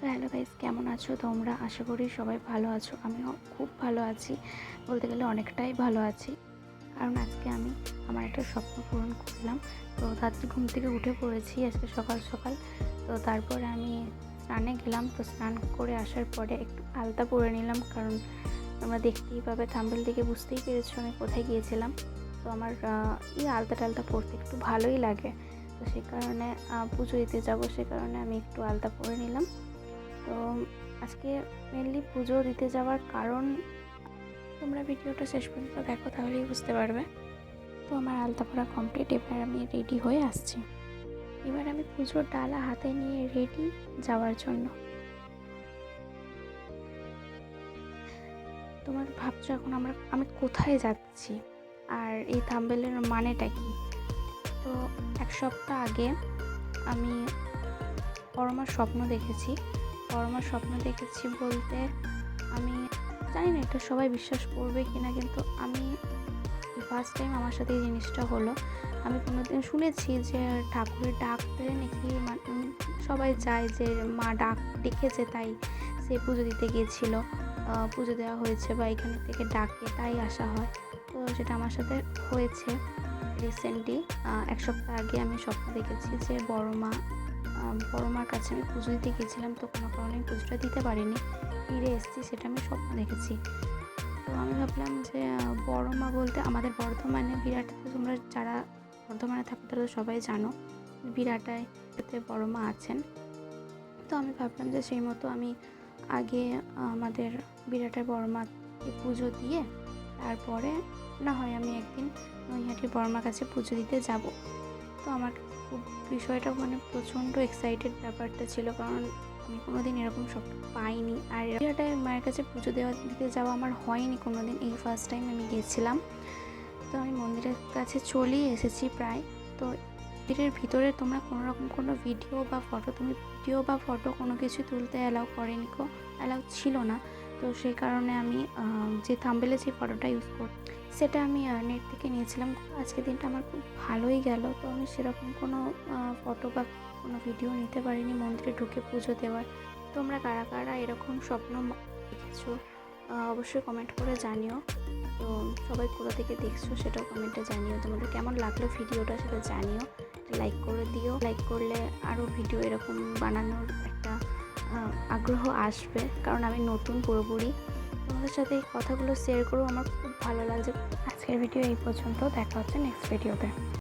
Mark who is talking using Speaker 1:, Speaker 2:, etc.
Speaker 1: তো hello guys, কেমন আছো তোমরা? আশা করি সবাই ভালো আছো। আমিও খুব ভালো আছি, বলতে গেলে অনেকটাই ভালো আছি। কারণ আজকে আমি আমার একটা স্বপ্ন পূরণ করলাম। তো তাড়াতাড়ি ঘুম থেকে উঠে পড়েছি আজকে সকাল সকাল। তো তারপরে আমি স্নানে গেলাম। তো স্নান করে আসার পরে একটু আলতা পরে নিলাম, কারণ তোমরা দেখতেই পাবে, থাম্বনেল দেখে বুঝতেই পেরেছো আমি কোথায় গিয়েছিলাম। তো আমার এই আলতা টালতা পরতে একটু ভালোই লাগে। তো সেই কারণে পুজো দিতে যাবো, সে কারণে আমি একটু আলতা পরে নিলাম। তো আজকে মেনলি পুজো দিতে যাওয়ার কারণ তোমরা ভিডিওটা শেষ পর্যন্ত দেখো, তাহলেই বুঝতে পারবে। তো আমার আলতা পরা কমপ্লিট, এবার আমি রেডি হয়ে আসছি। এবার আমি পুজোর ডালা হাতে নিয়ে রেডি যাওয়ার জন্য। তোমরা ভাবছো এখন আমি কোথায় যাচ্ছি আর এই থাম্বনেলের মানেটা কি। তো এক সপ্তাহ আগে আমি পরমার স্বপ্ন দেখেছি। বলতে আমি জানি না এটা সবাই বিশ্বাস করবে কি না, কিন্তু আমি ফার্স্ট টাইম আমার সাথে এই জিনিসটা হলো। আমি কোনোদিন শুনেছি যে ঠাকুরের ডাক পেলে নাকি সবাই যায়, যে মা ডাক ডেকেছে তাই সে পুজো দিতে গিয়েছিল, পুজো দেওয়া হয়েছে বা এখানে থেকে ডাকে তাই আসা হয়। তো সেটা আমার সাথে হয়েছে রিসেন্টলি। এক সপ্তাহ আগে আমি স্বপ্ন দেখেছি যে বড় মার কাছে আমি পুজো দিতে গিয়েছিলাম। তো কোনো কারণে আমি পুজোটা দিতে পারিনি, ফিরে এসেছি, সেটা আমি স্বপ্ন দেখেছি। তো আমি ভাবলাম যে বড় মা বলতে আমাদের বর্ধমানে বিরাটাতে, তোমরা যারা বর্ধমানে থাকো তারা তো সবাই জানো বিরাটায় বড় মা আছেন। তো আমি ভাবলাম যে সেই মতো আমি আগে আমাদের বিরাটের বড় মাকে পুজো দিয়ে তারপরে না হয় আমি একদিন নৈহাটির বড় মার কাছে পুজো দিতে যাব। তো আমার খুব বিষয়টা প্রচণ্ড এক্সাইটেড ব্যাপারটা ছিল, কারণ আমি কোনোদিন এরকম স্বপ্ন পাইনি। আর বিরাটায় মায়ের কাছে পুজো দিতে যাওয়া আমার হয়নি কোনোদিন, এই ফার্স্ট টাইম আমি গিয়েছিলাম। তো আমি মন্দিরের কাছে চলেই এসেছি প্রায়। তো মন্দিরের ভিতরে তোমরা কোনো ভিডিও বা ফটো কোনো কিছু তুলতে অ্যালাউ ছিল না। তো সেই কারণে আমি যে থাম্বনেলে যে ফটোটা ইউজ করি সেটা আমি নেট থেকে নিয়েছিলাম। আজকের দিনটা আমার খুব ভালোই গেল। তো আমি সেরকম কোনো ফটো বা কোনো ভিডিও নিতে পারিনি মন্দিরে ঢুকে পুজো দেওয়ার। তোমরা কারা কারা এরকম স্বপ্ন দেখেছো অবশ্যই কমেন্ট করে জানিও। তো সবাই কোথা থেকে দেখছো সেটাও কমেন্টে জানিও। তোমাদের কেমন লাগলো ভিডিওটা সেটা জানিও। লাইক করে দিও, লাইক করলে আরও ভিডিও এরকম বানানোর একটা আগ্রহ আসবে, কারণ আমি নতুন পুরোপুরি। তোমাদের সাথে এই কথাগুলো শেয়ার করেও আমার খুব ভালো লাগছে। আজকের ভিডিও এই পর্যন্ত, দেখা হচ্ছে নেক্সট ভিডিওতে।